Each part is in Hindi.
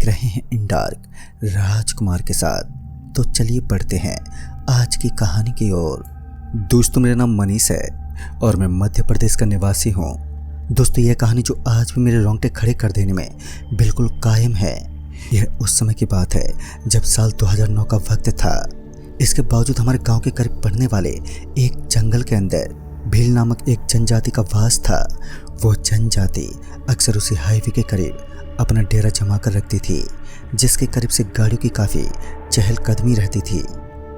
देख रहे हैं इन डार्क राजकुमार के साथ। तो चलिए बढ़ते हैं आज की कहानी की ओर। दोस्तों, मेरा नाम मनीष है और मैं मध्य प्रदेश का निवासी हूँ। दोस्तों, यह कहानी जो आज भी मेरे रोंगटे खड़े कर देने में बिल्कुल कायम है, यह उस समय की बात है जब साल 2009 का वक्त था। इसके बावजूद हमारे गांव के करीब पड़ने वाले एक जंगल के अंदर भील नामक एक जनजाति का वास था। वो जनजाति अक्सर उसी हाईवे के करीब अपना डेरा जमा कर रखती थी, जिसके करीब से गाड़ियों की काफ़ी चहलकदमी रहती थी।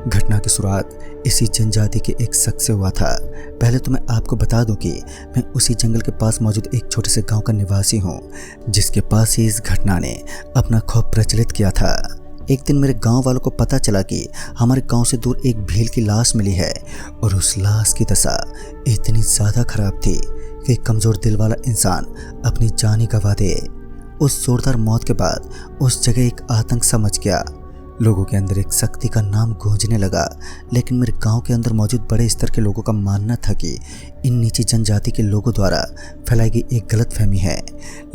घटना की शुरुआत इसी जनजाति के एक शख्स से हुआ था। पहले तो मैं आपको बता दूं कि मैं उसी जंगल के पास मौजूद एक छोटे से गांव का निवासी हूं, जिसके पास ही इस घटना ने अपना खौफ प्रचलित किया था। एक दिन मेरे गांव वालों को पता चला कि हमारे गांव से दूर एक भील की लाश मिली है और उस लाश की दशा इतनी ज़्यादा खराब थी कि कमज़ोर दिल वाला इंसान अपनी जान ही गंवा दे। उस जोरदार मौत के बाद उस जगह एक आतंक सा मच गया। लोगों के अंदर एक शक्ति का नाम गूंजने लगा, लेकिन मेरे गांव के अंदर मौजूद बड़े स्तर के लोगों का मानना था कि इन नीची जनजाति के लोगों द्वारा फैलाई गई एक गलतफहमी है।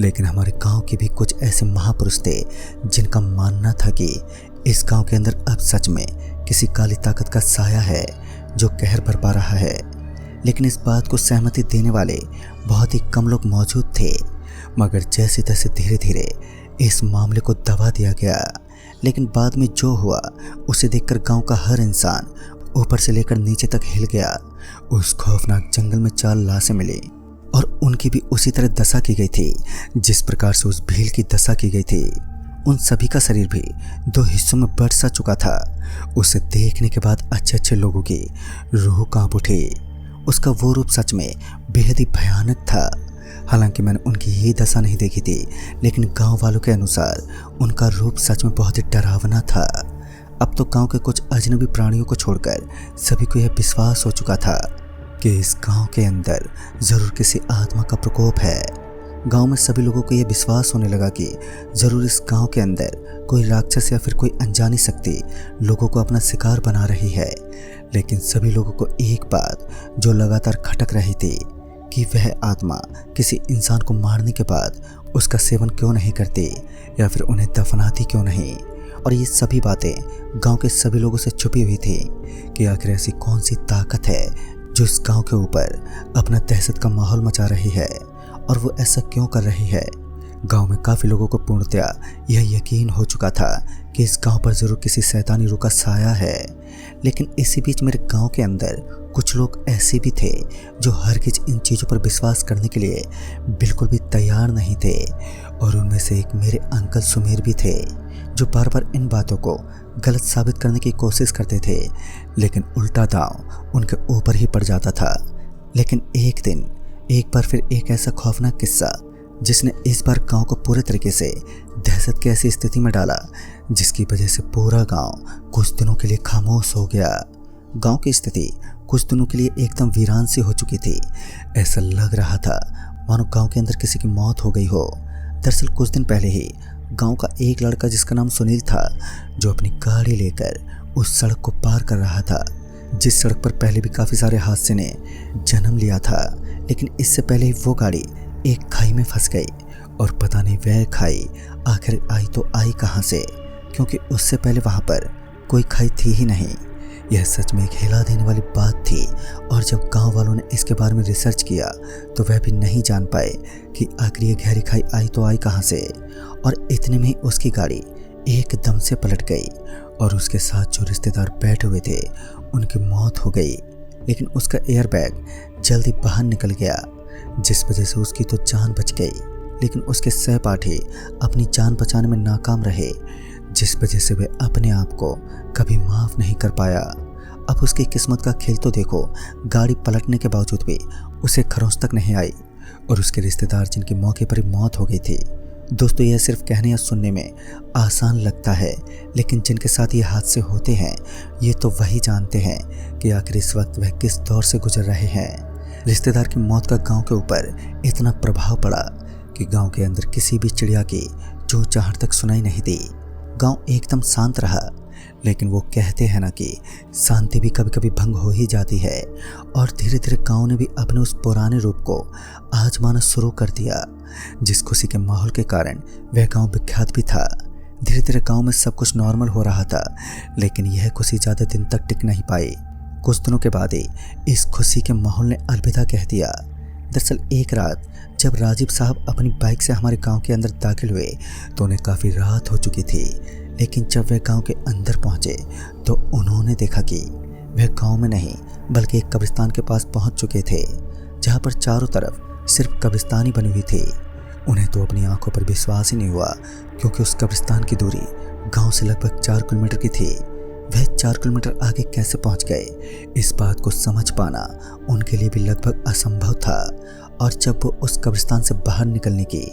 लेकिन हमारे गांव के भी कुछ ऐसे महापुरुष थे जिनका मानना था कि इस गांव के अंदर अब सच में किसी काली ताकत का साया है जो कहर बरपा रहा है। लेकिन इस बात को सहमति देने वाले बहुत ही कम लोग मौजूद थे, मगर जैसे तैसे धीरे धीरे इस मामले को दबा दिया गया। लेकिन बाद में जो हुआ उसे देखकर गांव का हर इंसान ऊपर से लेकर नीचे तक हिल गया। उस खौफनाक जंगल में 4 लाशें मिली और उनकी भी उसी तरह दशा की गई थी जिस प्रकार से उस भील की दशा की गई थी। उन सभी का शरीर भी 2 हिस्सों में बट सा चुका था। उसे देखने के बाद अच्छे अच्छे लोगों की रूह कांप उठी। उसका वो रूप सच में बेहद ही भयानक था। हालांकि मैंने उनकी ये दशा नहीं देखी थी, लेकिन गांव वालों के अनुसार उनका रूप सच में बहुत ही डरावना था। अब तो गांव के कुछ अजनबी प्राणियों को छोड़कर सभी को यह विश्वास हो चुका था कि इस गांव के अंदर ज़रूर किसी आत्मा का प्रकोप है। गांव में सभी लोगों को यह विश्वास होने लगा कि ज़रूर इस गांव के अंदर कोई राक्षस या फिर कोई अनजानी शक्ति लोगों को अपना शिकार बना रही है। लेकिन सभी लोगों को एक बात जो लगातार खटक रही थी कि वह आत्मा किसी इंसान को मारने के बाद उसका सेवन क्यों नहीं करती या फिर उन्हें दफनाती क्यों नहीं। और ये सभी बातें गांव के सभी लोगों से छुपी हुई थी कि आखिर ऐसी कौन सी ताकत है जो इस गांव के ऊपर अपना दहशत का माहौल मचा रही है और वो ऐसा क्यों कर रही है। गांव में काफ़ी लोगों को पूर्णतया यह यकीन हो चुका था कि इस गांव पर ज़रूर किसी शैतानी रूह का साया है। लेकिन इसी बीच मेरे गांव के अंदर कुछ लोग ऐसे भी थे जो हरगिज इन चीज़ों पर विश्वास करने के लिए बिल्कुल भी तैयार नहीं थे। और उनमें से एक मेरे अंकल सुमेर भी थे जो बार बार इन बातों को गलत साबित करने की कोशिश करते थे, लेकिन उल्टा दांव उनके ऊपर ही पड़ जाता था। लेकिन एक दिन एक बार फिर एक ऐसा खौफनाक किस्सा जिसने इस बार गांव को पूरे तरीके से दहशत की ऐसी स्थिति में डाला जिसकी वजह से पूरा गांव कुछ दिनों के लिए खामोश हो गया। गांव की स्थिति कुछ दिनों के लिए एकदम वीरान सी हो चुकी थी। ऐसा लग रहा था मानो गांव के अंदर किसी की मौत हो गई हो। दरअसल कुछ दिन पहले ही गांव का एक लड़का जिसका नाम सुनील था, जो अपनी गाड़ी लेकर उस सड़क को पार कर रहा था जिस सड़क पर पहले भी काफ़ी सारे हादसे ने जन्म लिया था। लेकिन इससे पहले ही वो गाड़ी एक खाई में फंस गई और पता नहीं वह खाई आखिर आई तो आई कहाँ से, क्योंकि उससे पहले वहाँ पर कोई खाई थी ही नहीं। यह सच में एक हिला देने वाली बात थी। और जब गांव वालों ने इसके बारे में रिसर्च किया तो वह भी नहीं जान पाए कि आखिर ये गहरी खाई आई तो आई कहाँ से। और इतने में ही उसकी गाड़ी एकदम से पलट गई और उसके साथ जो रिश्तेदार बैठे हुए थे उनकी मौत हो गई। लेकिन उसका एयरबैग जल्दी बाहर निकल गया जिस वजह से उसकी तो जान बच गई, लेकिन उसके सहपाठी अपनी जान बचाने में नाकाम रहे जिस वजह से वह अपने आप को कभी माफ़ नहीं कर पाया। अब उसकी किस्मत का खेल तो देखो, गाड़ी पलटने के बावजूद भी उसे खरोंच तक नहीं आई और उसके रिश्तेदार जिनकी मौके पर ही मौत हो गई थी। दोस्तों, यह सिर्फ कहने या सुनने में आसान लगता है, लेकिन जिनके साथ ये हादसे होते हैं ये तो वही जानते हैं कि आखिर इस वक्त वह किस दौर से गुजर रहे हैं। रिश्तेदार की मौत का गांव के ऊपर इतना प्रभाव पड़ा कि गांव के अंदर किसी भी चिड़िया की चहचहाहट तक सुनाई नहीं दी। गांव एकदम शांत रहा, लेकिन वो कहते हैं ना कि शांति भी कभी कभी भंग हो ही जाती है। और धीरे धीरे गांव ने भी अपने उस पुराने रूप को आजमाना शुरू कर दिया, जिस खुशी के माहौल के कारण वह गांव विख्यात भी था। धीरे धीरे गांव में सब कुछ नॉर्मल हो रहा था, लेकिन यह खुशी ज़्यादा दिन तक टिक नहीं पाई। कुछ दिनों के बाद ही इस खुशी के माहौल ने अलविदा कह दिया। दरअसल एक रात जब राजीव साहब अपनी बाइक से हमारे गांव के अंदर दाखिल हुए तो उन्हें काफ़ी रात हो चुकी थी, लेकिन जब वे गांव के अंदर पहुंचे तो उन्होंने देखा कि वह गांव में नहीं बल्कि एक कब्रिस्तान के पास पहुंच चुके थे, जहां पर चारों तरफ सिर्फ कब्रिस्तान ही बनी हुई थी। उन्हें तो अपनी आंखों पर विश्वास ही नहीं हुआ, क्योंकि उस कब्रिस्तान की दूरी गांव से लगभग 4 किलोमीटर की थी। वह 4 किलोमीटर आगे कैसे पहुंच गए, इस बात को समझ पाना उनके लिए भी लगभग असंभव था। और जब वो उस कब्रिस्तान से बाहर निकलने की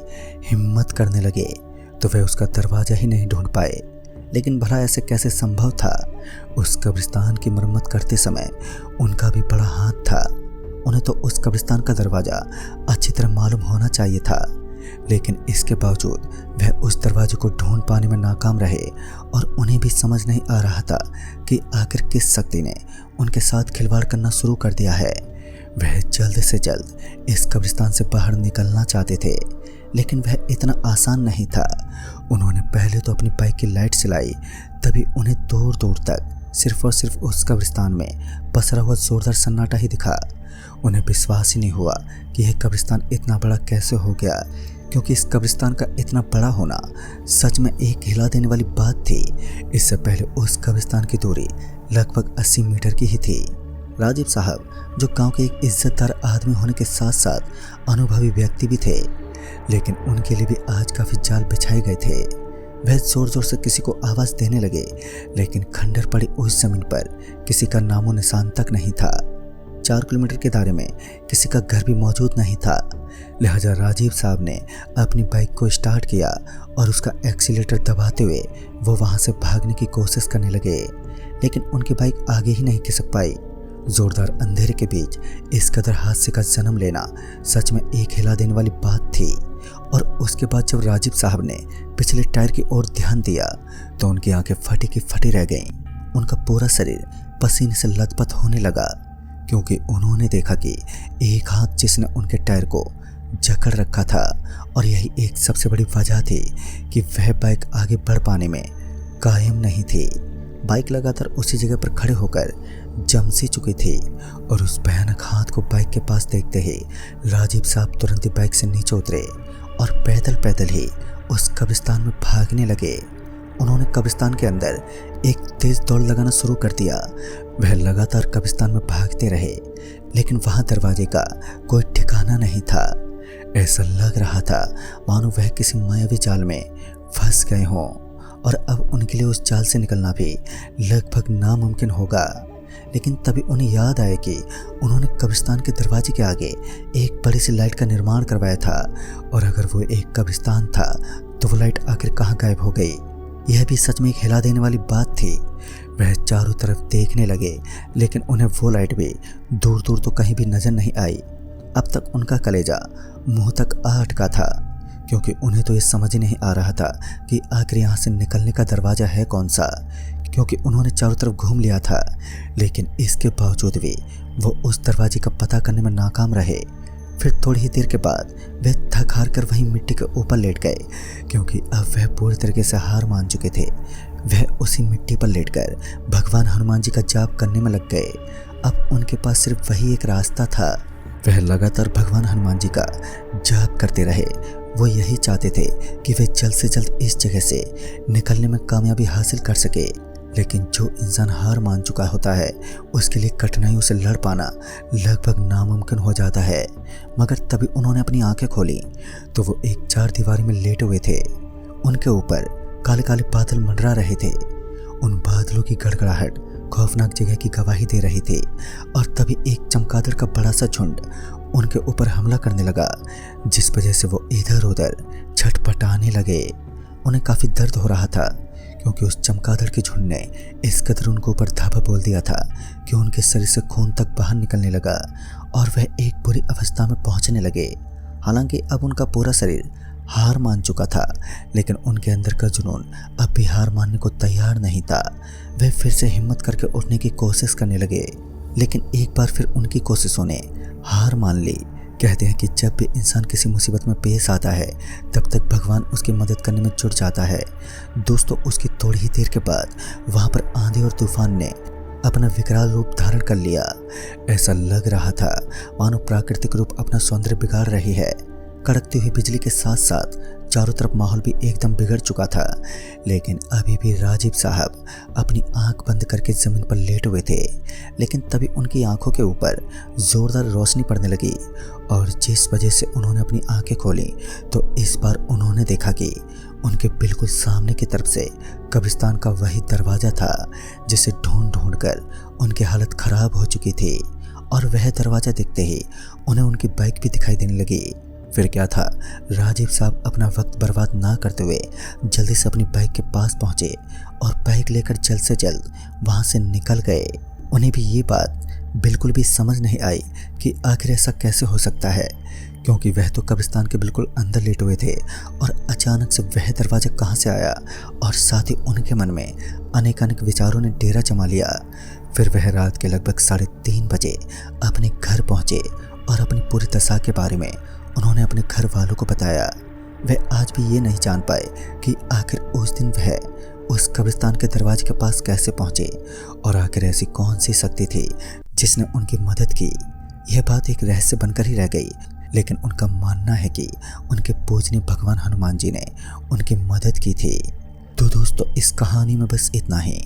हिम्मत करने लगे तो वह उसका दरवाज़ा ही नहीं ढूंढ पाए। लेकिन भला ऐसे कैसे संभव था? उस कब्रिस्तान की मरम्मत करते समय उनका भी बड़ा हाथ था। उन्हें तो उस कब्रिस्तान का दरवाज़ा अच्छी तरह मालूम होना चाहिए था, लेकिन इसके बावजूद वह उस दरवाजे को ढूंढ पाने में नाकाम रहे। और उन्हें भी समझ नहीं आ रहा था कि आखिर किस शक्ति ने उनके साथ खिलवाड़ करना शुरू कर दिया है। वह जल्द से जल्द इस कब्रिस्तान से बाहर निकलना चाहते थे, लेकिन वह इतना आसान नहीं था। उन्होंने पहले तो अपनी बाइक की लाइट जलाई, तभी उन्हें दूर दूर तक सिर्फ और सिर्फ उस कब्रिस्तान में पसरा हुआ जोरदार सन्नाटा ही दिखा। उन्हें विश्वास ही नहीं हुआ कि यह कब्रिस्तान इतना बड़ा कैसे हो गया, क्योंकि इस कब्रिस्तान का इतना बड़ा होना सच में एक हिला देने वाली बात थी। इससे पहले उस कब्रिस्तान की दूरी लगभग 80 मीटर की ही थी। राजीव साहब, जो गांव के एक इज्जतदार आदमी होने के साथ साथ अनुभवी व्यक्ति भी थे, लेकिन उनके लिए भी आज काफ़ी जाल बिछाए गए थे। वह जोर जोर से किसी को आवाज़ देने लगे, लेकिन खंडर पड़ी उस जमीन पर किसी का नामो निशान तक नहीं था। 4 किलोमीटर के दायरे में किसी का घर भी मौजूद नहीं था। लिहाजा राजीव साहब ने अपनी बाइक को स्टार्ट किया और उसका एक्सीलेटर दबाते हुए वो वहाँ से भागने की कोशिश करने लगे, लेकिन उनकी बाइक आगे ही नहीं खिसक पाई। जोरदार अंधेरे के बीच इस कदर हादसे का जन्म लेना सच में एक हिला देने वाली बात थी। और उसके बाद जब राजीव साहब ने पिछले टायर की ओर ध्यान दिया तो उनकी आंखें फटी की फटी रह गईं। उनका पूरा शरीर पसीने से लथपथ होने लगा, क्योंकि उन्होंने देखा कि एक हाथ जिसने उनके टायर को जकड़ रखा था, और यही एक सबसे बड़ी वजह थी कि वह बाइक आगे बढ़ पाने में कायम नहीं थी। बाइक लगातार उसी जगह पर खड़े होकर जम सी चुकी थी, और उस भयानक हाथ को बाइक के पास देखते ही राजीव साहब तुरंत ही बाइक से नीचे उतरे और पैदल पैदल ही उस कब्रिस्तान में भागने लगे। उन्होंने कब्रिस्तान के अंदर एक तेज दौड़ लगाना शुरू कर दिया। वह लगातार कब्रिस्तान में भागते रहे, लेकिन वहां दरवाजे का कोई ठिकाना नहीं था। ऐसा लग रहा था मानो वह किसी मायावी जाल में फंस गए हों, और अब उनके लिए उस जाल से निकलना भी लगभग नामुमकिन होगा। लेकिन तभी उन्हें याद आया कि उन्होंने कब्रिस्तान के दरवाजे के आगे एक बड़ी सी लाइट का निर्माण करवाया था, और अगर वो एक कब्रिस्तान था तो वो लाइट आखिर कहाँ गायब हो गई। यह भी सच में एक हिला देने वाली बात थी। वह चारों तरफ देखने लगे, लेकिन उन्हें वो लाइट भी दूर दूर तो कहीं भी नजर नहीं आई। अब तक उनका कलेजा मुंह तक आ अटका था, क्योंकि उन्हें तो ये समझ ही नहीं आ रहा था कि आखिर यहाँ से निकलने का दरवाज़ा है कौन सा, क्योंकि उन्होंने चारों तरफ घूम लिया था। लेकिन इसके बावजूद भी वो उस दरवाजे का पता करने में नाकाम रहे। फिर थोड़ी ही देर के बाद वह थक हार कर वहीं मिट्टी के ऊपर लेट गए, क्योंकि अब वह पूरी तरीके से हार मान चुके थे। वह उसी मिट्टी पर लेटकर भगवान हनुमान जी का जाप करने में लग गए। अब उनके पास सिर्फ वही एक रास्ता था। वह लगातार भगवान हनुमान जी का जाप करते रहे। वो यही चाहते थे कि वे जल्द से जल्द इस जगह से निकलने में कामयाबी हासिल कर सके। लेकिन जो इंसान हार मान चुका होता है उसके लिए कठिनाइयों से लड़ पाना लगभग नामुमकिन हो जाता है। मगर तभी उन्होंने अपनी आंखें खोली तो वो एक चारदीवारी में लेटे हुए थे। उनके ऊपर काले काले बादल मंडरा रहे थे। उन बादलों की गड़गड़ाहट खौफनाक जगह की गवाही दे रही थी। और तभी एक चमगादड़ का बड़ा सा झुंड उनके ऊपर हमला करने लगा, जिस वजह से वो इधर उधर छटपटाने लगे। उन्हें काफ़ी दर्द हो रहा था, क्योंकि उस चमगादड़ के झुंड ने इस कदर उनको ऊपर धावा बोल दिया था कि उनके शरीर से खून तक बाहर निकलने लगा और वह एक बुरी अवस्था में पहुंचने लगे। हालांकि अब उनका पूरा शरीर हार मान चुका था, लेकिन उनके अंदर का जुनून अब भी हार मानने को तैयार नहीं था। वे फिर से हिम्मत करके उठने की कोशिश करने लगे, लेकिन एक बार फिर उनकी कोशिशों ने हार मान ली, कहते हैं कि जब भी इंसान किसी मुसीबत में पेश आता है तब तक भगवान उसकी मदद करने में जुट जाता है। दोस्तों, उसकी थोड़ी ही देर के बाद वहाँ पर आंधी और तूफान ने अपना विकराल रूप धारण कर लिया। ऐसा लग रहा था मानो प्राकृतिक रूप अपना सौंदर्य बिगाड़ रही है। कड़कती हुई बिजली के साथ साथ चारों तरफ माहौल भी एकदम बिगड़ चुका था। लेकिन अभी भी राजीव साहब अपनी आंख बंद करके जमीन पर लेटे हुए थे। लेकिन तभी उनकी आंखों के ऊपर जोरदार रोशनी पड़ने लगी और जिस वजह से उन्होंने अपनी आंखें खोली तो इस बार उन्होंने देखा कि उनके बिल्कुल सामने की तरफ से कब्रिस्तान का वही दरवाज़ा था जिसे ढूंढ ढूंढ कर उनकी हालत ख़राब हो चुकी थी। और वह दरवाज़ा देखते ही उन्हें उनकी बाइक भी दिखाई देने लगी। फिर क्या था, राजीव साहब अपना वक्त बर्बाद ना करते हुए जल्दी से अपनी बाइक के पास पहुंचे और बाइक लेकर जल्द से जल्द वहां से निकल गए। उन्हें भी ये बात बिल्कुल भी समझ नहीं आई कि आखिर ऐसा कैसे हो सकता है, क्योंकि वह तो कब्रिस्तान के बिल्कुल अंदर लेटे हुए थे और अचानक से वह दरवाज़ा कहाँ से आया। और साथ ही उनके मन में अनेक विचारों ने डेरा जमा लिया। फिर वह रात के लगभग 3:30 बजे अपने घर पहुँचे और अपनी पूरी दशा के बारे में उन्होंने अपने घर वालों को बताया। वह आज भी ये नहीं जान पाए कि आखिर उस दिन वह उस कब्रिस्तान के दरवाजे के पास कैसे पहुंचे और आखिर ऐसी कौन सी शक्ति थी जिसने उनकी मदद की। यह बात एक रहस्य बनकर ही रह गई। लेकिन उनका मानना है कि उनके पूजनीय भगवान हनुमान जी ने उनकी मदद की थी। तो दोस्तों, इस कहानी में बस इतना ही।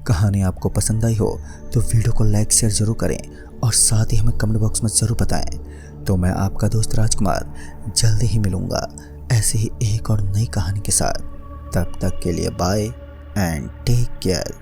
कहानी आपको पसंद आई हो तो वीडियो को लाइक शेयर जरूर करें और साथ ही हमें कमेंट बॉक्स में ज़रूर बताएं। तो मैं आपका दोस्त राजकुमार जल्दी ही मिलूँगा ऐसे ही एक और नई कहानी के साथ। तब तक के लिए बाय एंड टेक केयर।